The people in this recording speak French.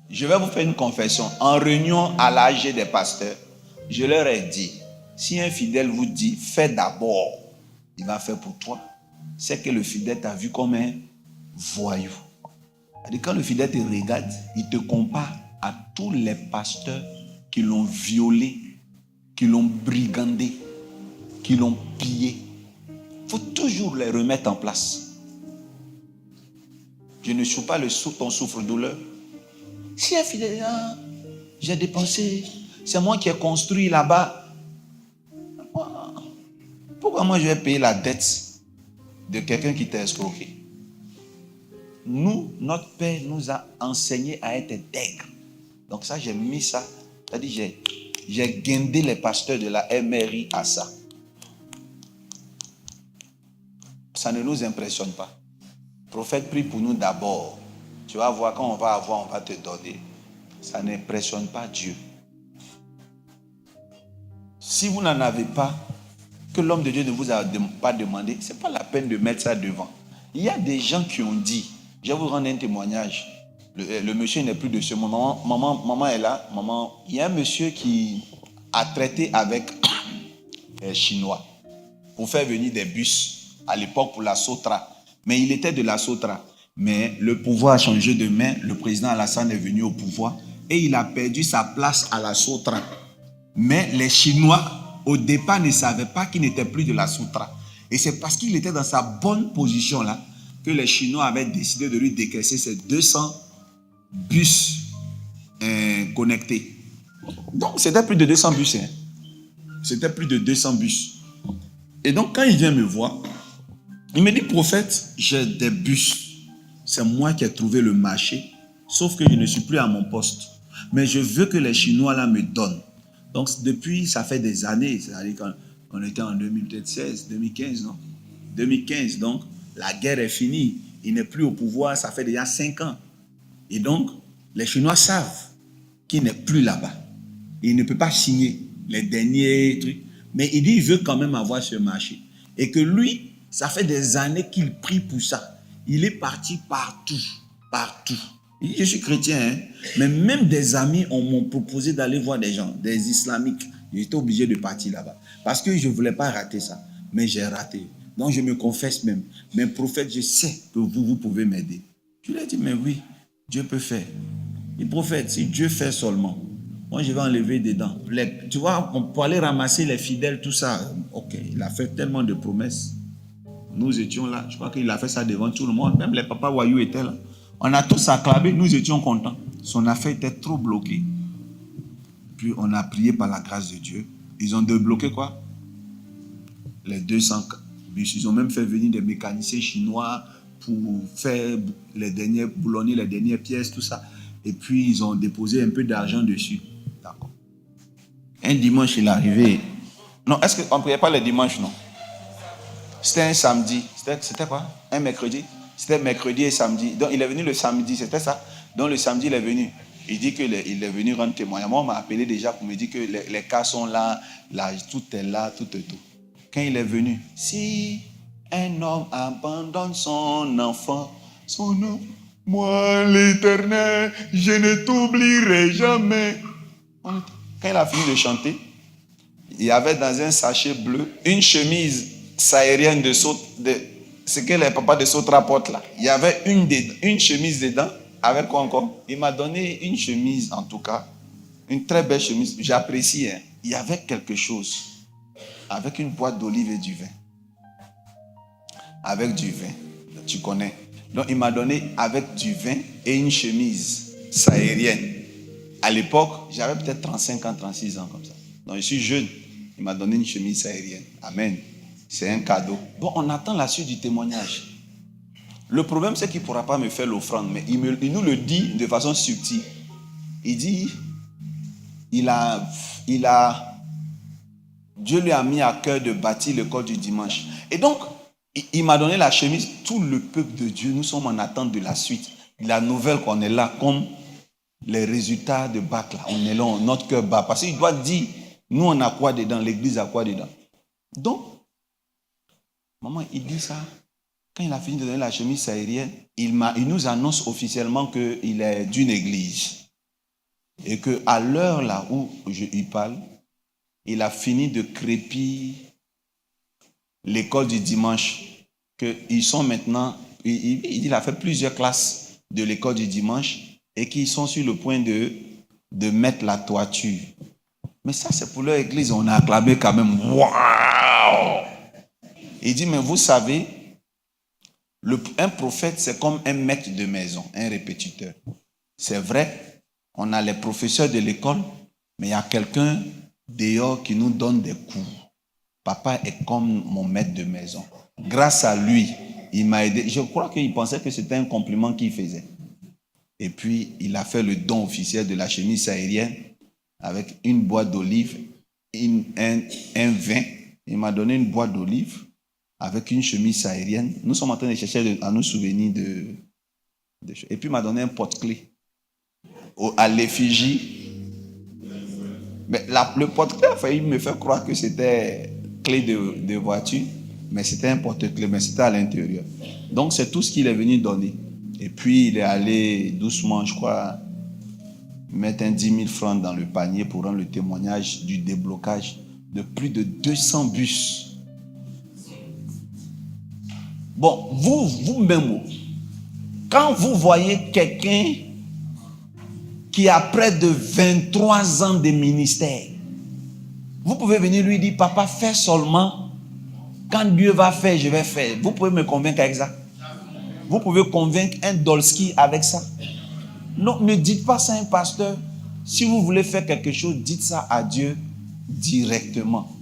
Je vais vous faire une confession. En réunion à l'AG des pasteurs, je leur ai dit, si un fidèle vous dit, fais d'abord, il va faire pour toi, c'est que le fidèle t'a vu comme un voyou. C'est-à-dire, quand le fidèle te regarde, il te compare à tous les pasteurs qui l'ont violé, qui l'ont brigandé, qui l'ont pillé. Il faut toujours les remettre en place. Je ne suis pas ton souffre-douleur. Si un fidèle, j'ai dépensé, c'est moi qui ai construit là-bas. Pourquoi moi je vais payer la dette de quelqu'un qui t'a escroqué? Nous, notre Père nous a enseigné à être intègres. Donc ça, j'ai mis ça. C'est-à-dire, j'ai guindé les pasteurs de la MRI à ça. Ça ne nous impressionne pas. Prophète, prie pour nous d'abord. Tu vas voir, quand on va avoir, on va te donner. Ça n'impressionne pas Dieu. Si vous n'en avez pas, que l'homme de Dieu ne vous a pas demandé, ce n'est pas la peine de mettre ça devant. Il y a des gens qui ont dit, je vais vous rendre un témoignage. Le monsieur n'est plus de ce monde. Maman est là. Maman, il y a un monsieur qui a traité avec les Chinois pour faire venir des bus à l'époque pour la Sotra. Mais il était de la Sotra. Mais le pouvoir a changé de main. Le président Alassane est venu au pouvoir et il a perdu sa place à la Sotra. Mais les Chinois, au départ, ne savaient pas qu'il n'était plus de la Sotra. Et c'est parce qu'il était dans sa bonne position là que les Chinois avaient décidé de lui décaisser ces 200 bus connectés. Donc, c'était plus de 200 bus. C'était plus de 200 bus. Et donc, quand il vient me voir, il me dit, prophète, j'ai des bus. C'est moi qui ai trouvé le marché, sauf que je ne suis plus à mon poste. Mais je veux que les Chinois là me donnent. Donc, depuis, ça fait des années. C'est-à-dire qu'on était en 2016, 2015, non? 2015, donc, la guerre est finie. Il n'est plus au pouvoir, ça fait déjà 5 ans. Et donc, les Chinois savent qu'il n'est plus là-bas. Il ne peut pas signer les derniers trucs. Mais il dit qu'il veut quand même avoir ce marché. Et que lui, ça fait des années qu'il prie pour ça. Il est parti partout. Partout. Il dit, je suis chrétien, mais même des amis m'ont proposé d'aller voir des gens, des islamiques. J'étais obligé de partir là-bas. Parce que je ne voulais pas rater ça. Mais j'ai raté. Donc je me confesse même. Mais prophète, je sais que vous pouvez m'aider. Je lui ai dit, mais oui, Dieu peut faire. Et prophète, si Dieu fait seulement, moi je vais enlever des dents. Tu vois, on peut aller ramasser les fidèles, tout ça. Ok, il a fait tellement de promesses. Nous étions là. Je crois qu'il a fait ça devant tout le monde. Même les papas voyous étaient là. On a tous acclamé, nous étions contents. Son affaire était trop bloquée. Puis on a prié par la grâce de Dieu. Ils ont débloqué quoi? Les 200 bus. Ils ont même fait venir des mécaniciens chinois pour faire les derniers boulonner, les dernières pièces, tout ça. Et puis ils ont déposé un peu d'argent dessus. D'accord. Un dimanche, il est arrivé. Non, est-ce qu'on ne priait pas les dimanches, non? C'était un samedi. C'était quoi? Un mercredi? C'était mercredi et samedi. Donc, il est venu le samedi, c'était ça. Donc, le samedi, il est venu. Il dit qu'il est venu rendre témoignage. Moi, on m'a appelé déjà pour me dire que les cas sont là, tout est là, tout est tout. Quand il est venu, si un homme abandonne son enfant, son nom, moi, l'Éternel, je ne t'oublierai jamais. Quand il a fini de chanter, il y avait dans un sachet bleu une chemise sahérienne de ce que les papas de Sotra portent là. Il y avait une chemise dedans. Avec quoi encore? Il m'a donné une chemise en tout cas. Une très belle chemise. J'apprécie. Il y avait quelque chose. Avec une boîte d'olive et du vin. Avec du vin. Tu connais. Donc il m'a donné avec du vin et une chemise sahérienne. À l'époque, j'avais peut-être 35 ans, 36 ans comme ça. Donc je suis jeune. Il m'a donné une chemise sahérienne. Amen. C'est un cadeau. Bon, on attend la suite du témoignage. Le problème, c'est qu'il ne pourra pas me faire l'offrande, mais il nous le dit de façon subtile. Il dit, Dieu lui a mis à cœur de bâtir l'école du dimanche. Et donc, il m'a donné la chemise. Tout le peuple de Dieu, nous sommes en attente de la suite. La nouvelle qu'on est là, comme les résultats de bac, là. On est là, notre cœur bat. Parce qu'il doit dire, nous on a quoi dedans, l'église a quoi dedans. Donc, maman, il dit ça. Quand il a fini de donner la chemise sahérienne, il nous annonce officiellement qu'il est d'une église. Et qu'à l'heure là où je lui parle, il a fini de crépir l'école du dimanche. Qu'ils sont maintenant, il a fait plusieurs classes de l'école du dimanche et qu'ils sont sur le point de mettre la toiture. Mais ça, c'est pour leur église. On a acclamé quand même. Waouh! Il dit, mais vous savez, un prophète, c'est comme un maître de maison, un répétiteur. C'est vrai, on a les professeurs de l'école, mais il y a quelqu'un dehors qui nous donne des cours. Papa est comme mon maître de maison. Grâce à lui, il m'a aidé. Je crois qu'il pensait que c'était un compliment qu'il faisait. Et puis, il a fait le don officiel de la chemise aérienne avec une boîte d'olives, un vin. Il m'a donné une boîte d'olives avec une chemise aérienne. Nous sommes en train de chercher à nous souvenir de et puis, il m'a donné un porte-clés à l'effigie. Mais le porte-clés a failli me faire croire que c'était clé de voiture, mais c'était un porte-clés, mais c'était à l'intérieur. Donc, c'est tout ce qu'il est venu donner. Et puis, il est allé doucement, je crois, mettre 10 000 francs dans le panier pour rendre le témoignage du déblocage de plus de 200 bus. Bon, vous-même, quand vous voyez quelqu'un qui a près de 23 ans de ministère, vous pouvez venir lui dire, papa, fais seulement. Quand Dieu va faire, je vais faire. Vous pouvez me convaincre avec ça? Vous pouvez convaincre un Dolski avec ça? Non, ne dites pas ça à un pasteur. Si vous voulez faire quelque chose, dites ça à Dieu directement.